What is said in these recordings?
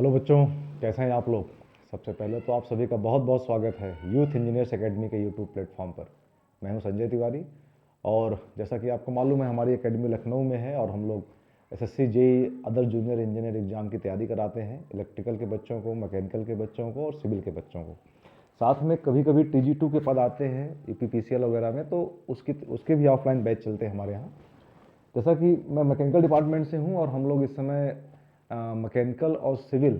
Hello बच्चों, कैसे हैं आप लोग। सबसे पहले तो आप सभी का बहुत बहुत स्वागत है यूथ इंजीनियर्स एकेडमी के यूट्यूब प्लेटफॉर्म पर। मैं हूं संजय तिवारी और जैसा कि आपको मालूम है हमारी एकेडमी लखनऊ में है और हम लोग SSC JEE other junior engineer exam की तैयारी कराते हैं इलेक्ट्रिकल के बच्चों को, मैकेनिकल के बच्चों को और सिविल के बच्चों को। साथ में कभी कभी TG2 के पद आते हैं EPPCL वगैरह में, तो उसके भी ऑफलाइन बैच चलते हैं हमारे यहाँ। जैसा कि मैं मैकेनिकल डिपार्टमेंट से हूँ और हम लोग इस समय मैकेनिकल और सिविल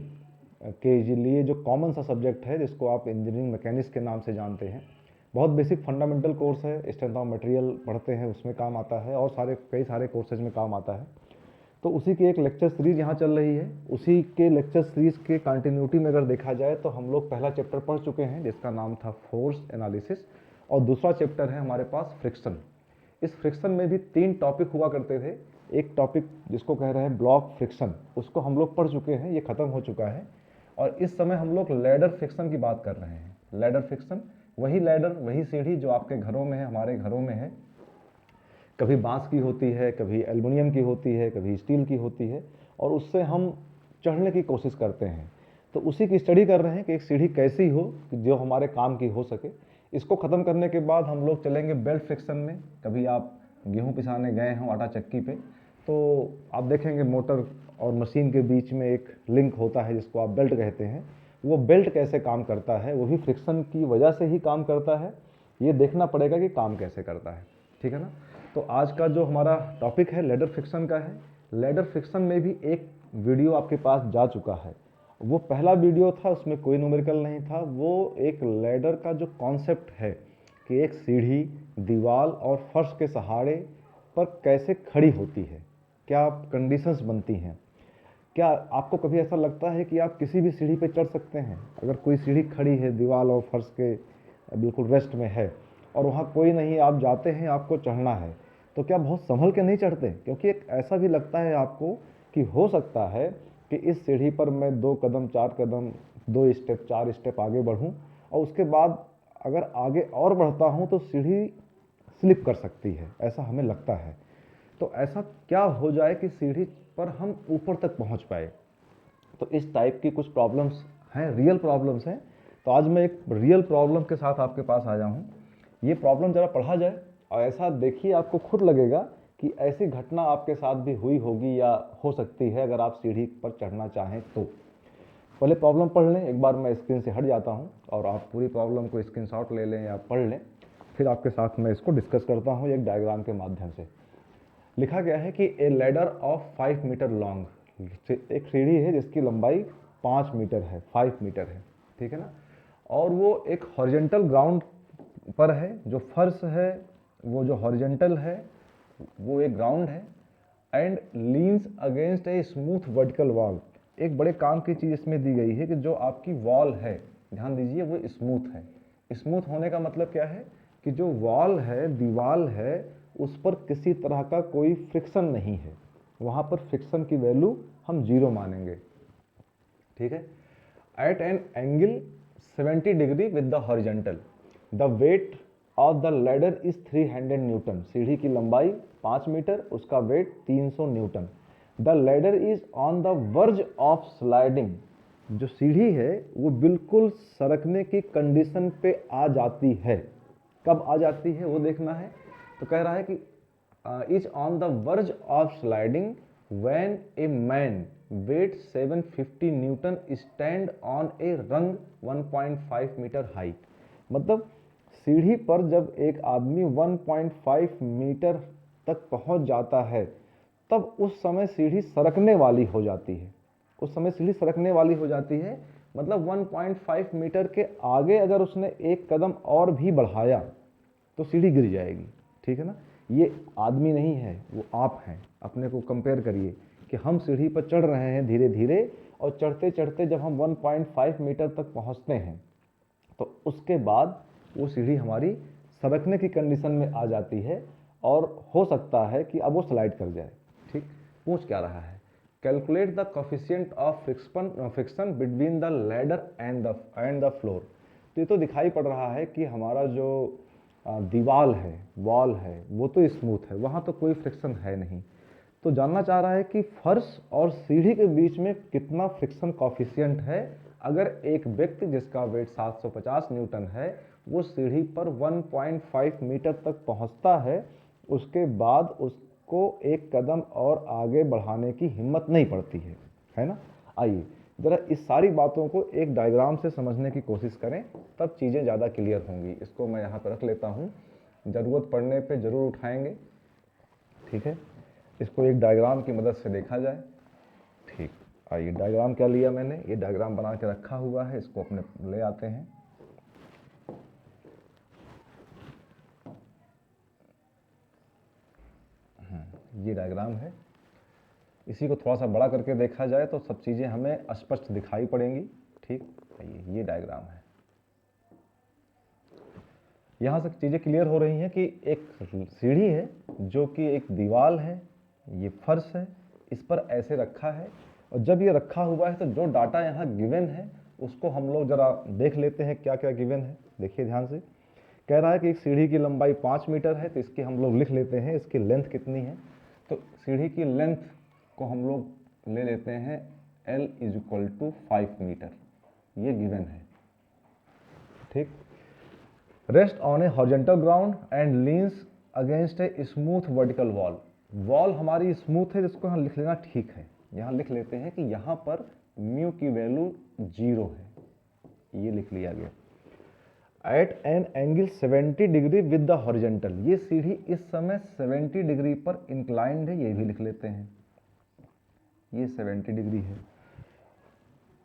के लिए जो कॉमन सा सब्जेक्ट है जिसको आप इंजीनियरिंग मैकेनिक्स के नाम से जानते हैं, बहुत बेसिक फंडामेंटल कोर्स है। स्ट्रेंथ ऑफ मटेरियल पढ़ते हैं, उसमें काम आता है और कई सारे कोर्सेज में काम आता है। तो उसी की एक लेक्चर सीरीज यहाँ चल रही है। उसी के लेक्चर सीरीज के कंटिन्यूटी में अगर देखा जाए तो हम लोग पहला चैप्टर पढ़ चुके हैं जिसका नाम था फोर्स एनालिसिस, और दूसरा चैप्टर है हमारे पास फ्रिक्शन। इस फ्रिक्शन में भी 3 टॉपिक हुआ करते थे। एक टॉपिक जिसको कह रहे हैं ब्लॉक फ्रिक्शन, उसको हम लोग पढ़ चुके हैं, ये खत्म हो चुका है। और इस समय हम लोग लैडर फ्रिक्शन की बात कर रहे हैं। लैडर फ्रिक्शन, वही लैडर, वही सीढ़ी जो आपके घरों में है, हमारे घरों में है। कभी बांस की होती है, कभी एल्युमिनियम की होती है, कभी स्टील की होती है, और उससे हम चढ़ने की कोशिश करते हैं। तो उसी की स्टडी कर रहे हैं कि एक सीढ़ी कैसी हो जो हमारे काम की हो सके। इसको ख़त्म करने के बाद हम लोग चलेंगे बेल्ट फ्रिक्शन में। कभी आप गेहूं पिसाने गए हों आटा चक्की पे, तो आप देखेंगे मोटर और मशीन के बीच में एक लिंक होता है जिसको आप बेल्ट कहते हैं। वो बेल्ट कैसे काम करता है, वो भी फ्रिक्शन की वजह से ही काम करता है। ये देखना पड़ेगा कि काम कैसे करता है, ठीक है ना। तो आज का जो हमारा टॉपिक है लैडर फ्रिक्शन का है। लैडर फ्रिक्शन में भी एक वीडियो आपके पास जा चुका है। वो पहला वीडियो था, उसमें कोई न्यूमेरिकल नहीं था। वो एक लैडर का जो कॉन्सेप्ट है कि एक सीढ़ी दीवार और फर्श के सहारे पर कैसे खड़ी होती है, क्या कंडीशंस बनती हैं। क्या आपको कभी ऐसा लगता है कि आप किसी भी सीढ़ी पे चढ़ सकते हैं? अगर कोई सीढ़ी खड़ी है दीवार और फर्श के बिल्कुल रेस्ट में है और वहाँ कोई नहीं, आप जाते हैं, आपको चढ़ना है, तो क्या बहुत संभल के नहीं चढ़ते? क्योंकि एक ऐसा भी लगता है आपको कि हो सकता है कि इस सीढ़ी पर मैं 2 कदम 4 कदम 2 स्टेप 4 स्टेप आगे बढ़ूं और उसके बाद अगर आगे और बढ़ता हूं तो सीढ़ी स्लिप कर सकती है, ऐसा हमें लगता है। तो ऐसा क्या हो जाए कि सीढ़ी पर हम ऊपर तक पहुंच पाए। तो इस टाइप की कुछ प्रॉब्लम्स हैं, रियल प्रॉब्लम्स हैं। तो आज मैं एक रियल प्रॉब्लम के साथ आपके पास आया हूं। ये प्रॉब्लम ज़रा पढ़ा जाए और ऐसा देखिए, आपको खुद लगेगा कि ऐसी घटना आपके साथ भी हुई होगी या हो सकती है अगर आप सीढ़ी पर चढ़ना चाहें तो। पहले प्रॉब्लम पढ़ लें, एक बार मैं स्क्रीन से हट जाता हूं और आप पूरी प्रॉब्लम को स्क्रीनशॉट ले लें या पढ़ लें, फिर आपके साथ मैं इसको डिस्कस करता हूं एक डायग्राम के माध्यम से। लिखा गया है कि a ladder of 5 metre long, एक सीढ़ी है जिसकी लंबाई 5 मीटर है, 5 मीटर है, ठीक है ना। और वो एक हॉरिजेंटल ग्राउंड पर है, जो फर्श है वो जो हॉरिजेंटल है वो एक ग्राउंड है, and leans against a smooth vertical wall. एक बड़े काम की चीज़ इसमें दी गई है कि जो आपकी वॉल है, ध्यान दीजिए, वो स्मूथ है। स्मूथ होने का मतलब क्या है कि जो वॉल है, दीवार है, उस पर किसी तरह का कोई फ्रिक्शन नहीं है। वहाँ पर फ्रिक्शन की वैल्यू हम 0 मानेंगे, ठीक है। At an angle 70 degree with the horizontal, the weight of the ladder is 300 newton. सीढ़ी की लंबाई 5 मीटर, उसका weight 300 newton. The ladder is on the verge of sliding. जो सीढ़ी है वो बिल्कुल सरकने की कंडीशन पे आ जाती है। कब आ जाती है वो देखना है। तो कह रहा है कि is on the verge of sliding when a man weight 750 newton stand on a rung 1.5 metre height. मतलब सीढ़ी पर जब एक आदमी 1.5 मीटर तक पहुंच जाता है तब उस समय सीढ़ी सरकने वाली हो जाती है। उस समय सीढ़ी सरकने वाली हो जाती है, मतलब 1.5 मीटर के आगे अगर उसने एक कदम और भी बढ़ाया तो सीढ़ी गिर जाएगी, ठीक है ना। ये आदमी नहीं है, वो आप हैं। अपने को कंपेयर करिए कि हम सीढ़ी पर चढ़ रहे हैं धीरे धीरे, और चढ़ते चढ़ते जब हम 1.5 मीटर तक पहुंचते हैं तो उसके बाद वो सीढ़ी हमारी सरकने की कंडीशन में आ जाती है और हो सकता है कि अब वो स्लाइड कर जाए, ठीक। पूछ क्या रहा है, calculate the coefficient of friction between the ladder and the floor. तो ये तो दिखाई पड़ रहा है कि हमारा जो दीवार है, वॉल है, वो तो स्मूथ है, वहाँ तो कोई फ्रिक्शन है नहीं। तो जानना चाह रहा है कि फर्श और सीढ़ी के बीच में कितना फ्रिक्शन कॉफिशिएंट है अगर एक व्यक्ति जिसका वेट 750 न्यूटन है वो सीढ़ी पर 1.5 मीटर तक पहुंचता है, उसके बाद उसको एक कदम और आगे बढ़ाने की हिम्मत नहीं पड़ती है ना। आइए ज़रा इस सारी बातों को एक डायग्राम से समझने की कोशिश करें, तब चीज़ें ज़्यादा क्लियर होंगी। इसको मैं यहाँ पर रख लेता हूँ, ज़रूरत पड़ने पे ज़रूर उठाएंगे, ठीक है। इसको एक डायग्राम की मदद से देखा जाए। ठीक, आइए डायग्राम क्या लिया मैंने, ये डायग्राम बना के रखा हुआ है, इसको अपने ले आते हैं। ये डायग्राम है, इसी को थोड़ा सा बड़ा करके देखा जाए तो सब चीज़ें हमें स्पष्ट दिखाई पड़ेंगी। ठीक, ये डायग्राम है। यहाँ से चीज़ें क्लियर हो रही हैं कि एक सीढ़ी है जो कि एक दीवार है, ये फर्श है, इस पर ऐसे रखा है। और जब ये रखा हुआ है तो जो डाटा यहाँ गिवन है उसको हम लोग ज़रा देख लेते हैं क्या क्या गिवन है। देखिए ध्यान से, कह रहा है कि एक सीढ़ी की लंबाई 5 मीटर है, तो इसकी हम लोग लिख लेते हैं इसकी लेंथ कितनी है। तो सीढ़ी की लेंथ को हम लोग ले लेते हैं L = 5 मीटर, ये गिवन है। ठीक, rest on A horizontal ground and leans against a smooth vertical wall. Wall हमारी स्मूथ है, जिसको यहाँ लिख लेना ठीक है। यहाँ लिख लेते हैं कि यहाँ पर म्यू की वैल्यू 0 है, ये लिख लिया गया। At an angle 70 degree with the horizontal, ये सीढ़ी इस समय 70 डिग्री पर इंक्लाइंड है, ये भी लिख लेते हैं, ये 70 डिग्री है।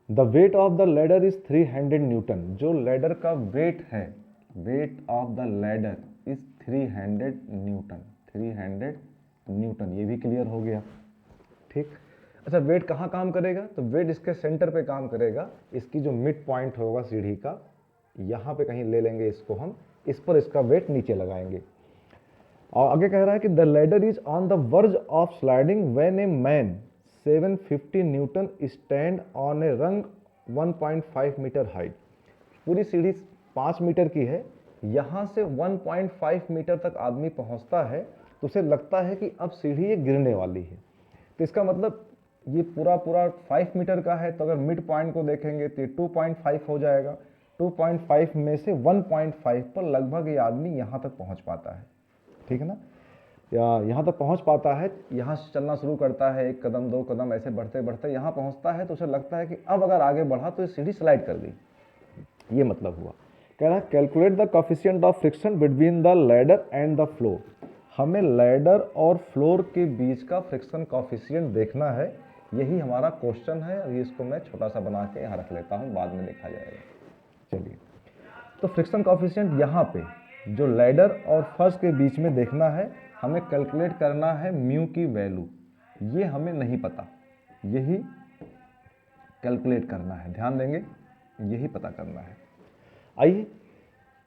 The weight of the ladder is 300 Newton, जो लैडर का वेट है, wait of the ladder is 300 Newton, 300 Newton, ये भी क्लियर हो गया। ठीक, अच्छा वेट कहाँ काम करेगा, तो वेट इसके सेंटर पे काम करेगा, इसकी जो मिड पॉइंट होगा सीढ़ी का, यहाँ पे कहीं ले लेंगे इसको हम, इस पर इसका वेट नीचे लगाएंगे। और आगे कह रहा है कि the ladder is on the verge of sliding when a man 750 newton stand on a rung 1.5 metre height. पूरी सीढ़ी 5 मीटर की है, यहाँ से 1.5 मीटर तक आदमी पहुँचता है तो उसे लगता है कि अब सीढ़ी ये गिरने वाली है। तो इसका मतलब ये पूरा 5 मीटर का है, तो अगर मिड पॉइंट को देखेंगे तो ये 2.5 हो जाएगा। 2.5 में से 1.5 पर लगभग ये आदमी यहाँ तक पहुँच पाता है, ठीक है ना, या यहाँ तक पहुँच पाता है। यहाँ से चलना शुरू करता है, 1 कदम 2 कदम ऐसे बढ़ते बढ़ते यहाँ पहुँचता है, तो उसे लगता है कि अब अगर आगे बढ़ा तो ये सीढ़ी स्लाइड कर गई, ये मतलब हुआ। कह रहा है calculate the coefficient of friction between the ladder and the floor. हमें लैडर और फ्लोर के बीच का फ्रिक्शन कोफिशिएंट देखना है, यही हमारा क्वेश्चन है। और इसको मैं छोटा सा बना के यहाँ रख लेता हूँ, बाद में देखा जाएगा। चलिए, तो फ्रिक्शन कोफिशिएंट यहाँ पे जो लैडर और फर्श के बीच में देखना है, हमें कैलकुलेट करना है म्यू की वैल्यू, ये हमें नहीं पता, यही कैलकुलेट करना है, ध्यान देंगे, यही पता करना है। आइए,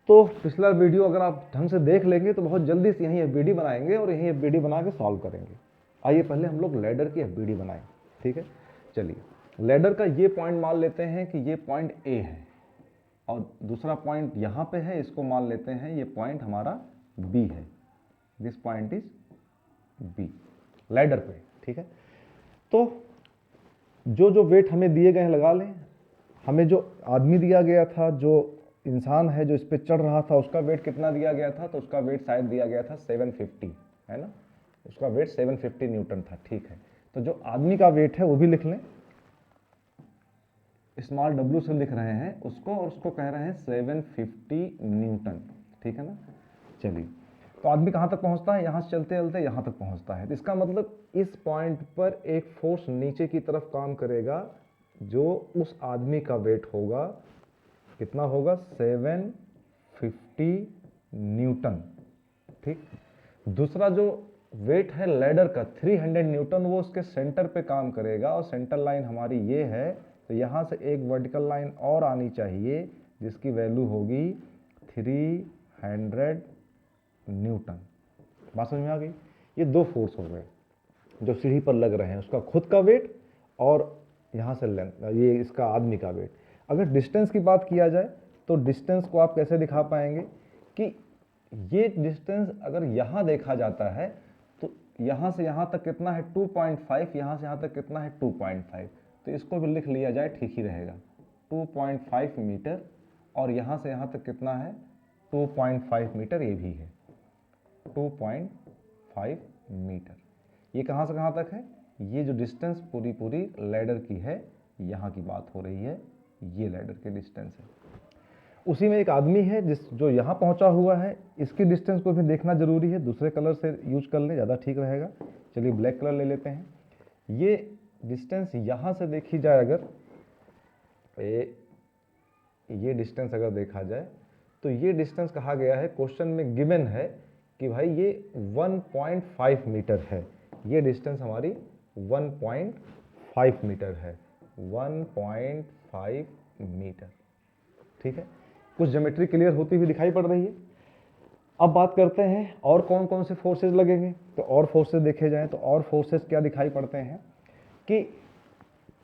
तो पिछला वीडियो अगर आप ढंग से देख लेंगे तो बहुत जल्दी से यहीं एफबीडी बनाएंगे और यहीं एफबीडी बना के सॉल्व करेंगे। आइए पहले हम लोग लैडर की एफबीडी बनाएं, ठीक है। चलिए, लैडर का ये पॉइंट मान लेते हैं कि ये पॉइंट ए है, और दूसरा पॉइंट यहाँ पे है, इसको मान लेते हैं ये पॉइंट हमारा बी है। This point is B ladder पे, ठीक है। तो जो वेट हमें दिए गए हैं लगा लें। हमें जो आदमी दिया गया था, जो इंसान है जो इस पे चढ़ रहा था, उसका वेट कितना दिया गया था, तो उसका वेट शायद दिया गया था 750, है ना, उसका वेट 750 न्यूटन था, ठीक है। तो जो आदमी का वेट है वो भी लिख लें, स्मॉल w से लिख रहे हैं उसको, और उसको कह रहे हैं 750 न्यूटन, ठीक है ना। चलिए, तो आदमी कहाँ तक पहुँचता है, यहाँ से चलते चलते यहाँ तक पहुँचता है। तो इसका मतलब इस पॉइंट पर एक फोर्स नीचे की तरफ काम करेगा, जो उस आदमी का वेट होगा, कितना होगा, 750 न्यूटन, ठीक। दूसरा जो वेट है लैडर का 300 न्यूटन, वो उसके सेंटर पे काम करेगा, और सेंटर लाइन हमारी ये है, तो यहाँ से एक वर्टिकल लाइन और आनी चाहिए जिसकी वैल्यू होगी 300 न्यूटन। बात समझ में आ गई। ये 2 फोर्स हो गए जो सीढ़ी पर लग रहे हैं, उसका खुद का वेट और यहाँ से लेंथ, ये इसका आदमी का वेट। अगर डिस्टेंस की बात किया जाए तो डिस्टेंस को आप कैसे दिखा पाएंगे कि ये डिस्टेंस अगर यहाँ देखा जाता है तो यहाँ से यहाँ तक कितना है 2.5, यहाँ से यहाँ तक कितना है 2.5, तो इसको भी लिख लिया जाए ठीक ही रहेगा, 2.5 मीटर, और यहाँ से यहाँ तक कितना है 2.5 मीटर, ये भी है 2.5 मीटर। ये कहाँ से कहाँ तक है, ये जो डिस्टेंस पूरी पूरी लैडर की है, यहाँ की बात हो रही है, ये लैडर की डिस्टेंस है। उसी में एक आदमी है जो यहाँ पहुँचा हुआ है, इसकी डिस्टेंस को भी देखना जरूरी है, दूसरे कलर से यूज कर लें ज़्यादा ठीक रहेगा। चलिए ब्लैक कलर ले लेते हैं। ये डिस्टेंस यहाँ से देखी जाए अगर, ये डिस्टेंस अगर देखा जाए तो ये डिस्टेंस कहा गया है, क्वेश्चन में गिवन है कि भाई ये 1.5 मीटर है, ये डिस्टेंस हमारी 1.5 मीटर है, 1.5 मीटर। ठीक है, कुछ ज्योमेट्री क्लियर होती हुई दिखाई पड़ रही है। अब बात करते हैं और कौन कौन से फोर्सेस लगेंगे, तो और फोर्सेस देखे जाएं तो और फोर्सेस क्या दिखाई पड़ते हैं कि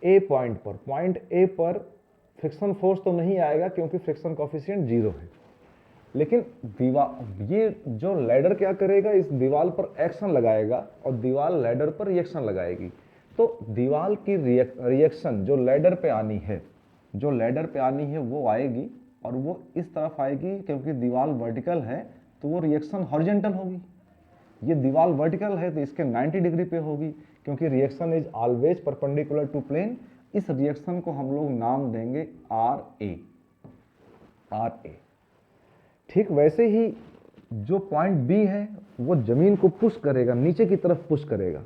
ए पॉइंट पर, पॉइंट ए पर फ्रिक्शन फोर्स तो नहीं आएगा क्योंकि फ्रिक्शन कोफिशिएंट 0 है, लेकिन दीवार, ये जो लैडर क्या करेगा, इस दीवार पर एक्शन लगाएगा और दीवार लैडर पर रिएक्शन लगाएगी। तो दीवार की रिएक्शन जो लैडर पे आनी है, जो लैडर पे आनी है वो आएगी, और वो इस तरफ आएगी क्योंकि दीवार वर्टिकल है तो वो रिएक्शन हॉरिजॉन्टल होगी। ये दीवार वर्टिकल है तो इसके 90 डिग्री पे होगी, क्योंकि reaction is always perpendicular to plane. इस रिएक्शन को हम लोग नाम देंगे RA। ठीक वैसे ही जो पॉइंट B है वो जमीन को पुश करेगा, नीचे की तरफ पुश करेगा,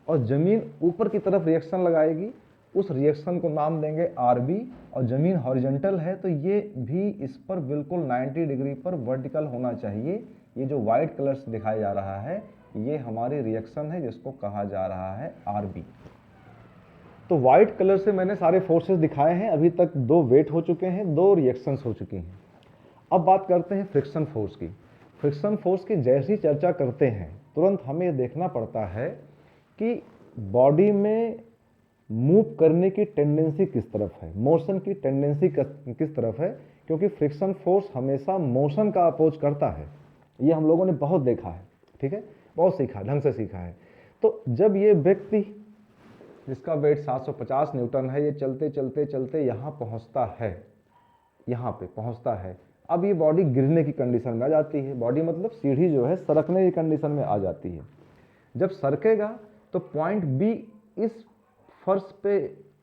और जमीन ऊपर की तरफ रिएक्शन लगाएगी, उस रिएक्शन को नाम देंगे RB। और जमीन हॉरिजॉन्टल है तो ये भी इस पर बिल्कुल 90 डिग्री पर वर्टिकल होना चाहिए। ये जो व्हाइट कलर से दिखाया जा रहा है ये हमारी रिएक्शन है जिसको कहा जा रहा है RB। तो व्हाइट कलर से मैंने सारे फोर्सेस दिखाए हैं, अभी तक 2 वेट हो चुके हैं, 2 रिएक्शंस हो चुकी हैं। अब बात करते हैं फ्रिक्शन फोर्स की। फ्रिक्शन फोर्स की जैसी चर्चा करते हैं तुरंत हमें यह देखना पड़ता है कि बॉडी में मूव करने की टेंडेंसी किस तरफ है, मोशन की टेंडेंसी किस तरफ है, क्योंकि फ्रिक्शन फोर्स हमेशा मोशन का अपोज करता है। ये हम लोगों ने बहुत देखा है, ठीक है, बहुत सीखा, ढंग से सीखा है। तो जब ये व्यक्ति जिसका वेट 750 न्यूटन है, ये चलते चलते चलते यहाँ पहुँचता है, यहाँ पे पहुँचता है, अब ये बॉडी गिरने की कंडीशन में आ जाती है। बॉडी मतलब सीढ़ी जो है सरकने की कंडीशन में आ जाती है। जब सरकेगा तो पॉइंट B इस फर्श पे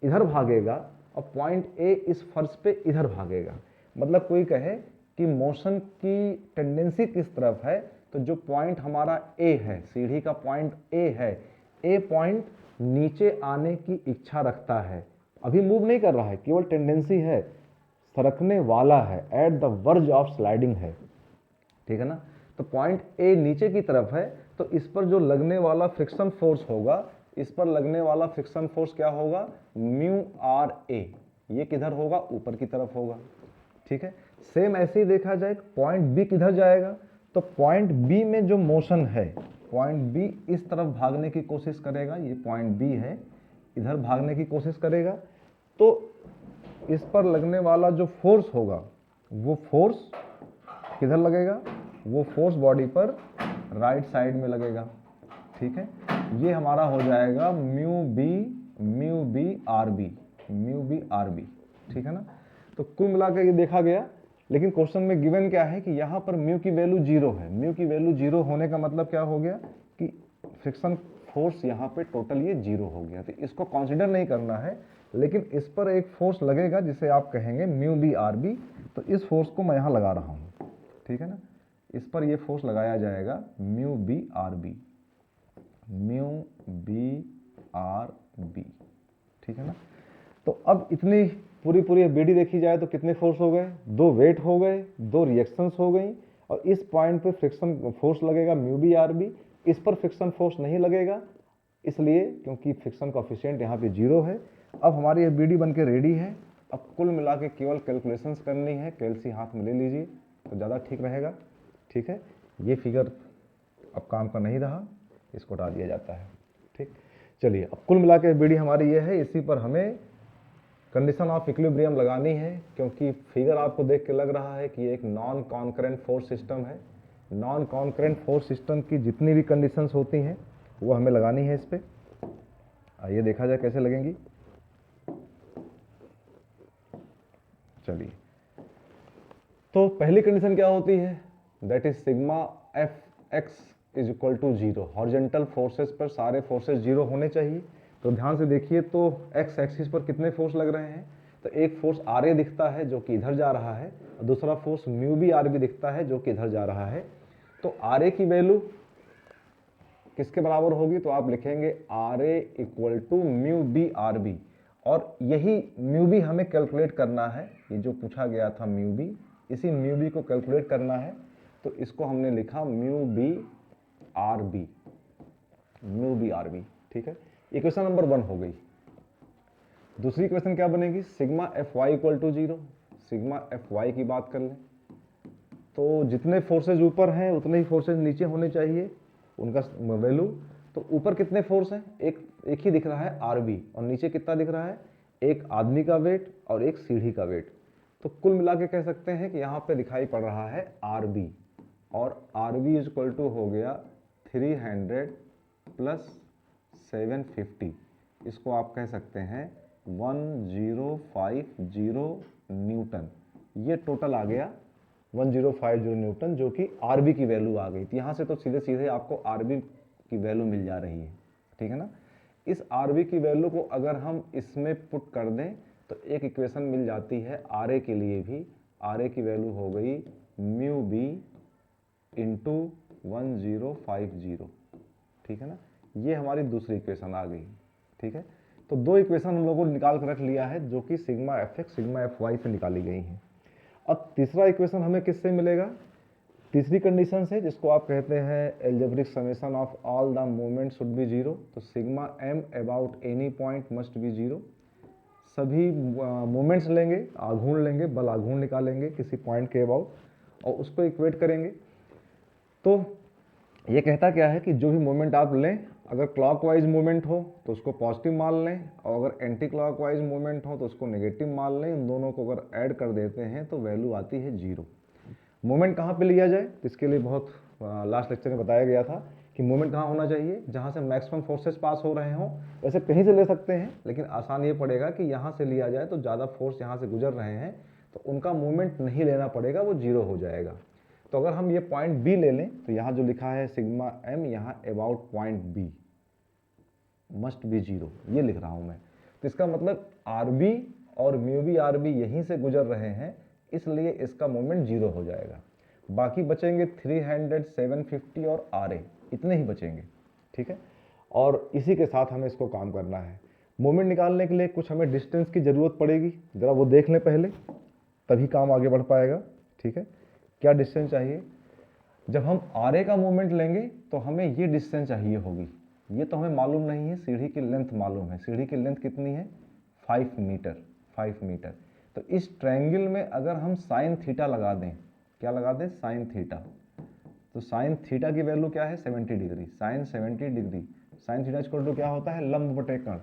इधर भागेगा और पॉइंट A इस फर्श पे इधर भागेगा। मतलब कोई कहे कि मोशन की टेंडेंसी किस तरफ है, तो जो पॉइंट हमारा A है, सीढ़ी का पॉइंट A है, A पॉइंट नीचे आने की इच्छा रखता है, अभी मूव नहीं कर रहा है, केवल टेंडेंसी है, सरकने वाला है, at the verge of sliding है, ठीक है ना। तो पॉइंट A नीचे की तरफ है तो इस पर जो लगने वाला फ्रिक्शन फोर्स होगा, इस पर लगने वाला फ्रिक्शन फोर्स क्या होगा, μRA। ये किधर होगा, ऊपर की तरफ होगा, ठीक है। सेम ऐसे ही देखा जाए पॉइंट B किधर जाएगा, तो पॉइंट B में जो मोशन है, पॉइंट B इस तरफ भागने की कोशिश करेगा, ये पॉइंट B है, इधर भागने की कोशिश करेगा, तो इस पर लगने वाला जो फोर्स होगा वो फोर्स किधर लगेगा, वो फोर्स बॉडी पर राइट साइड में लगेगा, ठीक है। ये हमारा हो जाएगा μB RB, ठीक है ना। तो कुल मिलाकर ये देखा गया, लेकिन क्वेश्चन में गिवन क्या है कि यहाँ पर म्यू की वैल्यू 0 है। म्यू की वैल्यू 0 होने का मतलब क्या हो गया कि फ्रिक्शन फोर्स यहाँ पे टोटल ये 0 हो गया, तो इसको कंसीडर नहीं करना है, लेकिन इस पर एक फोर्स लगेगा जिसे आप कहेंगे μB RB। तो इस फोर्स को मैं यहाँ लगा रहा हूँ, ठीक है ना, इस पर ये फोर्स लगाया जाएगा μB RB, ठीक है ना। तो अब इतनी पूरी BD देखी जाए तो कितने फोर्स हो गए, 2 वेट हो गए, 2 रिएक्शंस हो गई, और इस पॉइंट पे फ्रिक्शन फोर्स लगेगा μB RB। इस पर फ्रिक्शन फोर्स नहीं लगेगा, इसलिए क्योंकि फ्रिक्शन कोएफिशिएंट यहाँ पे 0 है। अब हमारी ये BD बन के रेडी है। अब कुल मिला के केवल कैलकुलेशंस करनी है, कैलसी हाथ में ले लीजिए तो ज़्यादा ठीक रहेगा, ठीक है। ये फिगर अब काम का नहीं रहा, इसको हटा दिया जाता है, ठीक। चलिए अब कुल मिला के BD हमारी ये है, इसी पर हमें कंडीशन ऑफ इक्विलिब्रियम लगानी है, क्योंकि फिगर आपको देख के लग रहा है कि ये एक नॉन कॉन्करेंट फोर्स सिस्टम है। नॉन कॉन्करेंट फोर्स सिस्टम की जितनी भी कंडीशंस होती हैं वो हमें लगानी है इस पर। आइए देखा जाए कैसे लगेंगी। चलिए, तो पहली कंडीशन क्या होती है, that is sigma F X is equal to 0। Horizontal forces पर सारे फोर्सेस 0 होने चाहिए। तो ध्यान से देखिए, तो एक्स एक्सिस पर कितने फोर्स लग रहे हैं, तो एक फोर्स आर ए दिखता है जो कि इधर जा रहा है, और दूसरा force mu B R B दिखता है जो कि इधर जा रहा है। तो आर ए की वैल्यू किसके बराबर होगी, तो आप लिखेंगे R A equal to mu B R B. और यही म्यू बी हमें कैलकुलेट करना है, ये जो पूछा गया था म्यू बी, इसी म्यू बी को कैलकुलेट करना है। तो इसको हमने लिखा mu B R B, mu B R B. ठीक है, इक्वेशन नंबर 1 हो गई। दूसरी इक्वेशन क्या बनेगी, sigma F Y equal to 0। Sigma F Y की बात कर लें तो जितने फोर्सेज ऊपर हैं उतने ही फोर्सेज नीचे होने चाहिए, उनका वैल्यू। तो ऊपर कितने फोर्स हैं, एक ही दिख रहा है आर बी, और नीचे कितना दिख रहा है, एक आदमी का वेट और एक सीढ़ी का वेट। तो कुल मिला के कह सकते हैं कि यहाँ पे दिखाई पड़ रहा है आर बी, और R B is equal to हो गया 300 प्लस 750। इसको आप कह सकते हैं 1050 न्यूटन। ये टोटल आ गया 1050 न्यूटन, जो कि आरबी की वैल्यू आ गई थी। यहाँ से तो सीधे सीधे आपको आरबी की वैल्यू मिल जा रही है, ठीक है ना। इस आरबी की वैल्यू को अगर हम इसमें पुट कर दें तो एक इक्वेशन मिल जाती है आर ए के लिए भी। आर ए की वैल्यू हो गई म्यू बी इंटू 1050, ठीक है ना। ये हमारी दूसरी इक्वेशन आ गई, ठीक है। तो दो इक्वेशन हम लोगों ने निकाल कर रख लिया है, जो कि sigma F X sigma F Y से निकाली गई हैं। अब तीसरा इक्वेशन हमें किससे मिलेगा, तीसरी कंडीशन से, जिसको आप कहते हैं algebraic summation of all the moment should be 0। तो sigma am about any point must be 0। सभी मोमेंट्स लेंगे, आघूर्ण लेंगे, बल आघूर्ण निकालेंगे किसी पॉइंट के अबाउट, और उसको इक्वेट करेंगे। तो ये कहता क्या है कि जो भी मोमेंट आप लें, अगर क्लॉकवाइज मूवमेंट हो तो उसको पॉजिटिव मान लें, और अगर एंटी क्लॉकवाइज मूवमेंट हो तो उसको नेगेटिव मान लें। इन दोनों को अगर ऐड कर देते हैं तो वैल्यू आती है 0। मूवमेंट कहाँ पे लिया जाए, तो इसके लिए बहुत लास्ट लेक्चर में बताया गया था कि मूवमेंट कहाँ होना चाहिए, जहाँ से मैक्सिमम फोर्सेस पास हो रहे हों। वैसे कहीं से ले सकते हैं, लेकिन आसान ये पड़ेगा कि यहाँ से लिया जाए, तो ज़्यादा फोर्स यहाँ से गुजर रहे हैं तो उनका मूवमेंट नहीं लेना पड़ेगा, वो 0 हो जाएगा। तो अगर हम ये पॉइंट बी ले लें, तो यहाँ जो लिखा है सिग्मा एम, यहाँ about point B must be 0, ये लिख रहा हूँ मैं। तो इसका मतलब आर बी और म्यू बी आर बी यहीं से गुजर रहे हैं, इसलिए इसका मोमेंट 0 हो जाएगा। बाकी बचेंगे 300, 750 और आर ए, इतने ही बचेंगे, ठीक है। और इसी के साथ हमें इसको काम करना है। मोमेंट निकालने के लिए कुछ हमें डिस्टेंस की ज़रूरत पड़ेगी, ज़रा वो देख लें पहले, तभी काम आगे बढ़ पाएगा, ठीक है। क्या डिस्टेंस चाहिए, जब हम आर ए का मोमेंट लेंगे तो हमें ये डिस्टेंस चाहिए होगी। ये तो हमें मालूम नहीं है, सीढ़ी की लेंथ मालूम है। सीढ़ी की लेंथ कितनी है, 5 मीटर, 5 मीटर। तो इस ट्रायंगल में अगर हम साइन थीटा लगा दें, क्या लगा दें, साइन थीटा, तो साइन थीटा की वैल्यू क्या है, 70 degree. Sine 70 degree, sine theta equal to क्या होता है, लंब बटे कर्ण।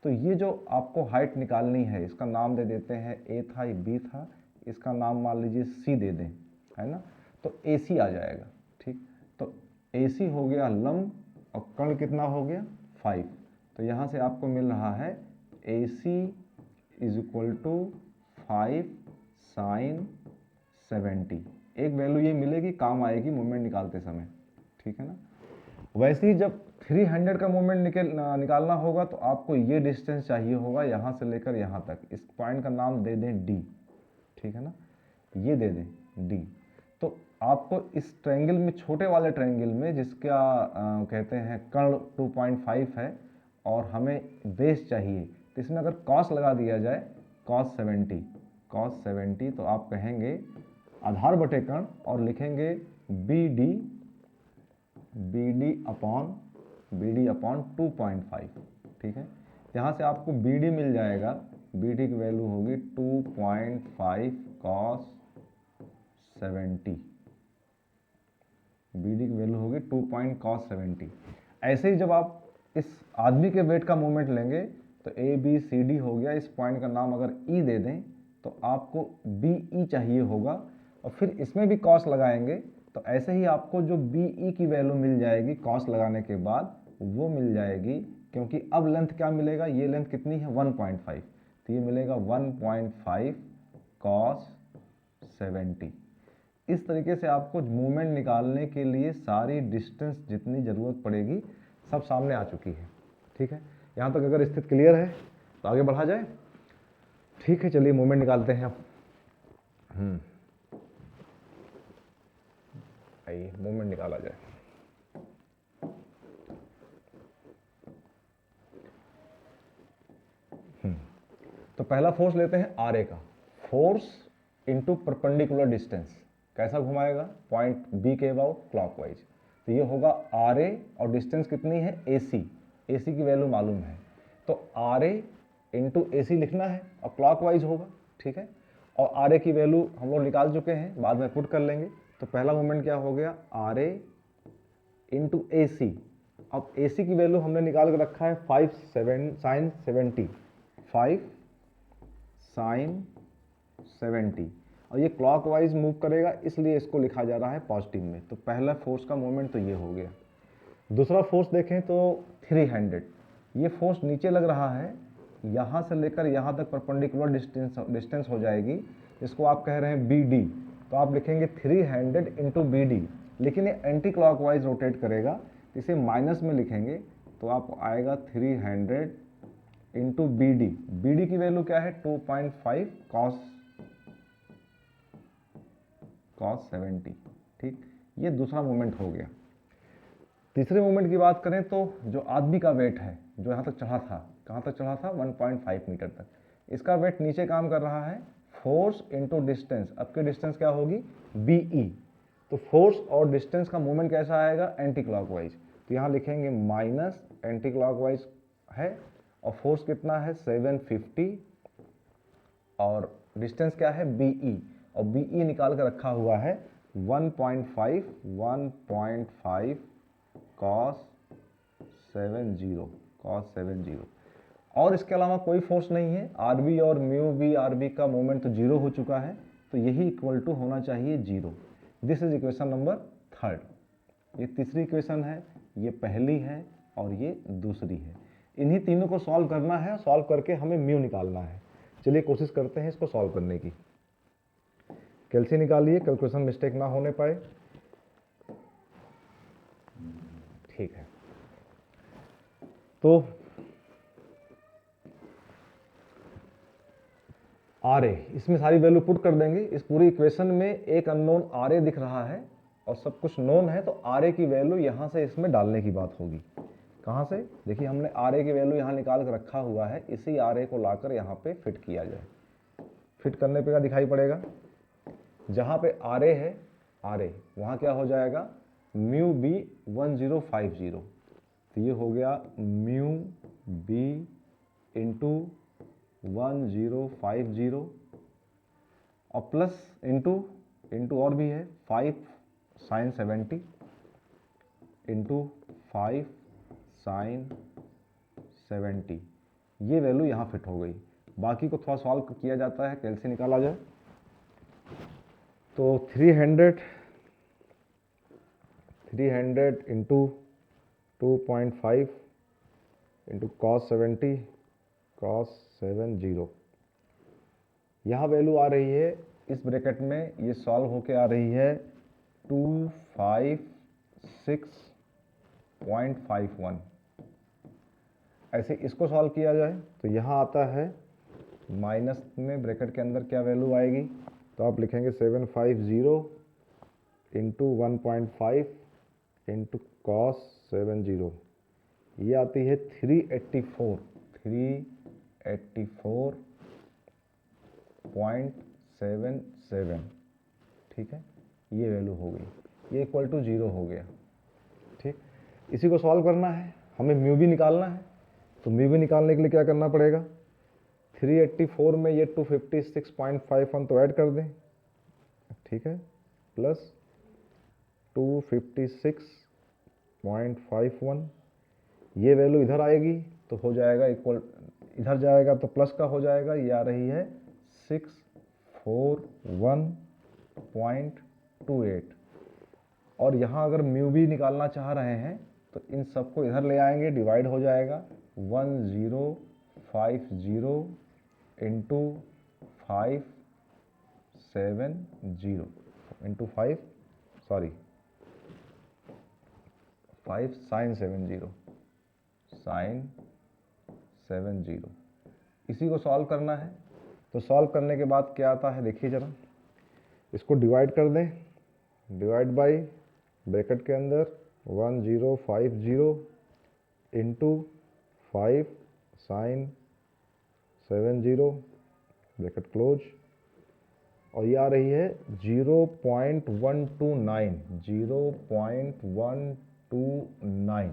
तो ये जो आपको हाइट निकालनी है, इसका नाम दे देते हैं ए था, ये बी था, इसका नाम मान लीजिए सी दे दें, है ना। तो ए सी आ जाएगा, ठीक। तो ए सी हो गया लंब, और कर्ण कितना हो गया, 5। तो यहाँ से आपको मिल रहा है ए सी इज इक्वल टू 5 साइन 70। एक वैल्यू ये मिलेगी, काम आएगी मोमेंट निकालते समय, ठीक है ना। वैसे ही जब 300 का मोमेंट निकालना होगा तो आपको ये डिस्टेंस चाहिए होगा, यहाँ से लेकर यहाँ तक। इस पॉइंट का नाम दे दें डी, ठीक है ना, ये दे दें डी। तो आपको इस ट्रायंगल में, छोटे वाले ट्रायंगल में, जिसका कहते हैं कर्ण 2.5 है और हमें बेस चाहिए, तो इसमें अगर कॉस लगा दिया जाए, cos 70, तो आप कहेंगे आधार बटे कर्ण और लिखेंगे बी डी अपॉन 2.5, ठीक है। यहाँ से आपको बी डी मिल जाएगा, बी डी की वैल्यू होगी 2.5 cos 70, बी डी की वैल्यू होगी 2.cos 70। ऐसे ही जब आप इस आदमी के वेट का मोमेंट लेंगे तो ए बी सी डी हो गया, इस पॉइंट का नाम अगर ई दे दें तो आपको बी ई चाहिए होगा, और फिर इसमें भी कॉस लगाएंगे। तो ऐसे ही आपको जो बी ई की वैल्यू मिल जाएगी कॉस लगाने के बाद, वो मिल जाएगी, क्योंकि अब लेंथ क्या मिलेगा, ये लेंथ कितनी है 1.5, तो ये मिलेगा 1.5 cos 70। इस तरीके से आपको मूवमेंट निकालने के लिए सारी डिस्टेंस जितनी ज़रूरत पड़ेगी सब सामने आ चुकी है। ठीक है, यहाँ तक अगर स्थिति क्लियर है तो आगे बढ़ा जाए। ठीक है, चलिए मूवमेंट निकालते हैं अब। आइए मूवमेंट निकाला जाए। तो पहला फोर्स लेते हैं आर ए का, फोर्स इनटू परपेंडिकुलर डिस्टेंस। कैसा घुमाएगा, पॉइंट बी के अबाउट क्लॉकवाइज। तो ये होगा आर ए और डिस्टेंस कितनी है ए सी, ए सी की वैल्यू मालूम है, तो आर ए इंटू ए सी लिखना है और क्लॉकवाइज होगा। ठीक है, और आर ए की वैल्यू हम लोग निकाल चुके हैं, बाद में पुट कर लेंगे। तो पहला मोमेंट क्या हो गया, आर ए इंटू ए सी। अब ए सी की वैल्यू हमने निकाल कर रखा है 5 sin 70, 5 sin 70, और ये क्लॉकवाइज मूव करेगा इसलिए इसको लिखा जा रहा है पॉजिटिव में। तो पहला फोर्स का मोमेंट तो ये हो गया। दूसरा फोर्स देखें तो 300, ये फोर्स नीचे लग रहा है, यहाँ से लेकर यहाँ तक परपेंडिकुलर डिस्टेंस हो जाएगी, इसको आप कह रहे हैं बी डी। तो आप लिखेंगे 300 इंटू बी डी, लेकिन ये एंटी क्लॉकवाइज रोटेट करेगा, इसे माइनस में लिखेंगे तो आप आएगा 300 into B D. B D की वैल्यू क्या है 2.5 cos 70। ठीक, ये दूसरा मोमेंट हो गया। तीसरे मोमेंट की बात करें तो जो आदमी का वेट है, जो यहाँ तक चढ़ा था, कहाँ तक चढ़ा था 1.5 मीटर तक, इसका वेट नीचे काम कर रहा है, फोर्स इंटू डिस्टेंस। अब की डिस्टेंस क्या होगी बी ई, तो फोर्स और डिस्टेंस का मूवमेंट कैसा आएगा एंटी क्लॉकवाइज। तो यहाँ लिखेंगे माइनस एंटी क्लॉकवाइज है, और फोर्स कितना है 750, और डिस्टेंस क्या है बी ई, और बी ई निकाल कर रखा हुआ है 1.5 cos 70। और इसके अलावा कोई फोर्स नहीं है, आर बी और म्यू बी आर बी का मोमेंट तो जीरो हो चुका है, तो यही इक्वल टू होना चाहिए zero. This is equation number 3। ये तीसरी इक्वेशन है, ये पहली है और ये दूसरी है। इन्हीं तीनों को सॉल्व करना है, सॉल्व करके हमें म्यू निकालना है। चलिए कोशिश करते हैं इसको सॉल्व करने की। कैलसी निकालिए, कैलकुलेशन मिस्टेक ना होने पाए। ठीक है, तो आर ए, इसमें सारी वैल्यू पुट कर देंगे। इस पूरी इक्वेशन में एक अननोन आर ए दिख रहा है और सब कुछ नोन है, तो आर ए की वैल्यू यहाँ से इसमें डालने की बात होगी। कहाँ से, देखिए हमने आर ए की वैल्यू यहाँ निकाल कर रखा हुआ है, इसी आर ए को लाकर यहाँ पे फिट किया जाए। फिट करने पे क्या दिखाई पड़ेगा, जहाँ पे आर ए है, आर ए वहाँ क्या हो जाएगा म्यू बी 1050। तो ये हो गया म्यू बी इंटू 1050, और प्लस इंटू और भी है 5 sin 70 इंटू 5 sin 70। ये वैल्यू यहाँ फिट हो गई। बाकी को थोड़ा सॉल्व किया जाता है, कैलसी निकाला जाए। तो 300 इंटू 2.5 इंटू cos 70, यहाँ वैल्यू आ रही है इस ब्रैकेट में, ये सॉल्व होके आ रही है 256.51। ऐसे इसको सॉल्व किया जाए तो यहाँ आता है माइनस में, ब्रैकेट के अंदर क्या वैल्यू आएगी, तो आप लिखेंगे 750 इंटू 1.5 इंटू cos 70, ये आती है 384.77। ठीक है, ये वैल्यू हो गई, ये इक्वल टू 0 हो गया। ठीक, इसी को सॉल्व करना है, हमें म्यू भी निकालना है। तो म्यू भी निकालने के लिए क्या करना पड़ेगा, 384 में ये 256.51 तो ऐड कर दें, ठीक है, प्लस 256.51, ये वैल्यू इधर आएगी तो हो जाएगा इक्वल, इधर जाएगा तो प्लस का हो जाएगा, ये आ रही है 641.28। और यहाँ अगर म्यू भी निकालना चाह रहे हैं तो इन सबको इधर ले आएंगे, डिवाइड हो जाएगा 1050 इंटू 570 इंटू 5 sin 70 इसी को सॉल्व करना है। तो सॉल्व करने के बाद क्या आता है देखिए ज़रा, इसको डिवाइड कर दें, डिवाइड बाई ब्रैकेट के अंदर 1050 इंटू 5 sin 70 ब्रैकेट क्लोज, और ये आ रही है 0.129।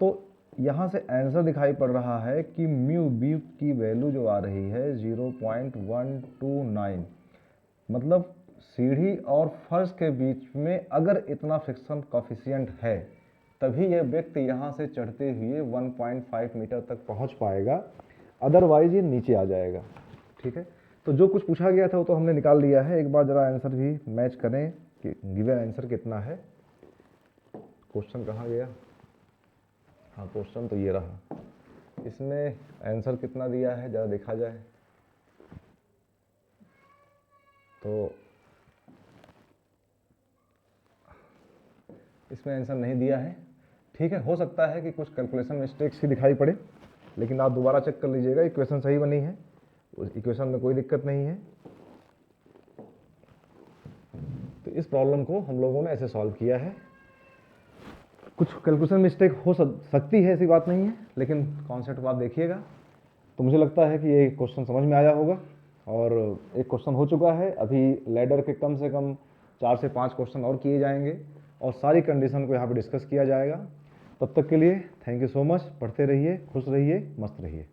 तो यहाँ से आंसर दिखाई पड़ रहा है कि म्यू बी की वैल्यू जो आ रही है 0.129, मतलब सीढ़ी और फर्श के बीच में अगर इतना फ्रिक्शन कॉफिशिएंट है तभी यह व्यक्ति यहाँ से चढ़ते हुए 1.5 मीटर तक पहुँच पाएगा, अदरवाइज ये नीचे आ जाएगा। ठीक है, तो जो कुछ पूछा गया था वो तो हमने निकाल लिया है। एक बार ज़रा आंसर भी मैच करें कि गिवन आंसर कितना है। क्वेश्चन कहाँ गया? हाँ, क्वेश्चन तो ये रहा, इसमें आंसर कितना दिया है ज़रा देखा जाए। तो इसमें आंसर नहीं दिया है। ठीक है, हो सकता है कि कुछ कैलकुलेशन मिस्टेक्स ही दिखाई पड़े, लेकिन आप दोबारा चेक कर लीजिएगा, इक्वेशन सही बनी है, उस इक्वेशन में कोई दिक्कत नहीं है। तो इस प्रॉब्लम को हम लोगों ने ऐसे सॉल्व किया है। कुछ कैलकुलेशन मिस्टेक हो सकती है, ऐसी बात नहीं है, लेकिन कॉन्सेप्ट आप देखिएगा तो मुझे लगता है कि ये क्वेश्चन समझ में आया होगा। और एक क्वेश्चन हो चुका है, अभी लैडर के कम से कम 4 से 5 क्वेश्चन और किए जाएंगे और सारी कंडीशन को यहाँ पे डिस्कस किया जाएगा। तब तक के लिए थैंक यू सो मच। पढ़ते रहिए, खुश रहिए, मस्त रहिए।